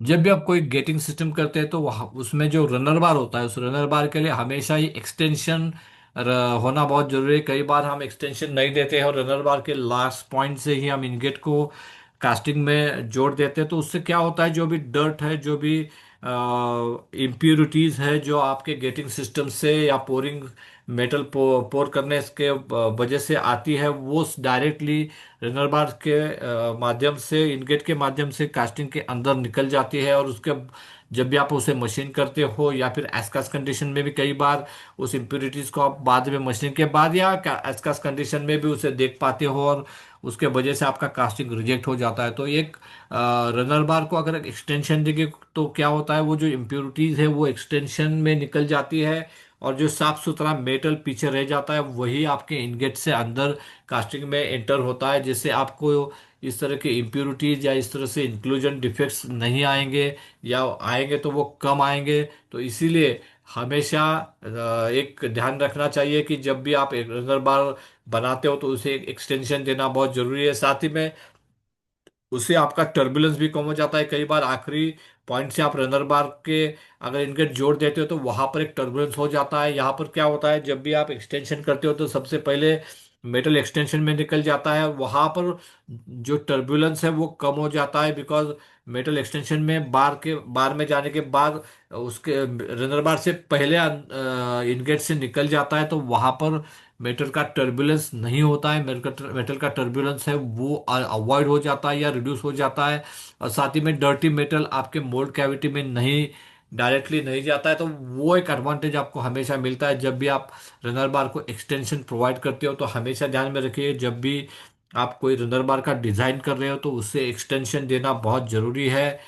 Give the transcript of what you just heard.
जब भी आप कोई गेटिंग सिस्टम करते हैं तो वहाँ उसमें जो रनर बार होता है, उस रनर बार के लिए हमेशा ही एक्सटेंशन होना बहुत जरूरी है। कई बार हम एक्सटेंशन नहीं देते हैं और रनर बार के लास्ट पॉइंट से ही हम इनगेट को कास्टिंग में जोड़ देते हैं, तो उससे क्या होता है, जो भी डर्ट है, जो भी इम्प्यूरिटीज है जो आपके गेटिंग सिस्टम से या पोरिंग मेटल पोर करने के वजह से आती है, वो डायरेक्टली रनर बार के माध्यम से, इनगेट के माध्यम से कास्टिंग के अंदर निकल जाती है। और उसके जब भी आप उसे मशीन करते हो या फिर एस्कास कंडीशन में भी कई बार उस इम्प्यूरिटीज को आप बाद में मशीन के बाद या एस्कास कंडीशन में भी उसे देख पाते हो, और उसके वजह से आपका कास्टिंग रिजेक्ट हो जाता है। तो एक रनर बार को अगर एक्सटेंशन देंगे तो क्या होता है, वो जो इम्प्यूरिटीज है वो एक्सटेंशन में निकल जाती है, और जो साफ सुथरा मेटल पीछे रह जाता है वही आपके इनगेट से अंदर कास्टिंग में एंटर होता है, जिससे आपको इस तरह के इम्प्यूरिटीज या इस तरह से इंक्लूजन डिफेक्ट्स नहीं आएंगे, या आएंगे तो वो कम आएंगे। तो इसीलिए हमेशा एक ध्यान रखना चाहिए कि जब भी आप एक रनर बार बनाते हो तो उसे एक एक्सटेंशन देना बहुत जरूरी है। साथ ही में उससे आपका टर्बुलेंस भी कम हो जाता है। कई बार आखिरी पॉइंट से आप रनर बार के अगर इनगेट जोड़ देते हो तो वहां पर एक टर्बुलेंस हो जाता है। यहाँ पर क्या होता है, जब भी आप एक्सटेंशन करते हो तो सबसे पहले मेटल एक्सटेंशन में निकल जाता है, वहां पर जो टर्बुलेंस है वो कम हो जाता है, बिकॉज मेटल एक्सटेंशन में बार में जाने के बाद उसके रनर बार से पहले इनगेट से निकल जाता है, तो वहां पर मेटल का टर्बुलेंस नहीं होता है। मेटल का टर्बुलेंस है वो अवॉइड हो जाता है या रिड्यूस हो जाता है। और साथ ही में डर्टी मेटल आपके मोल्ड कैविटी में नहीं, डायरेक्टली नहीं जाता है। तो वो एक एडवांटेज आपको हमेशा मिलता है जब भी आप रनर बार को एक्सटेंशन प्रोवाइड करते हो। तो हमेशा ध्यान में रखिए, जब भी आप कोई रनर बार का डिजाइन कर रहे हो तो उससे एक्सटेंशन देना बहुत जरूरी है।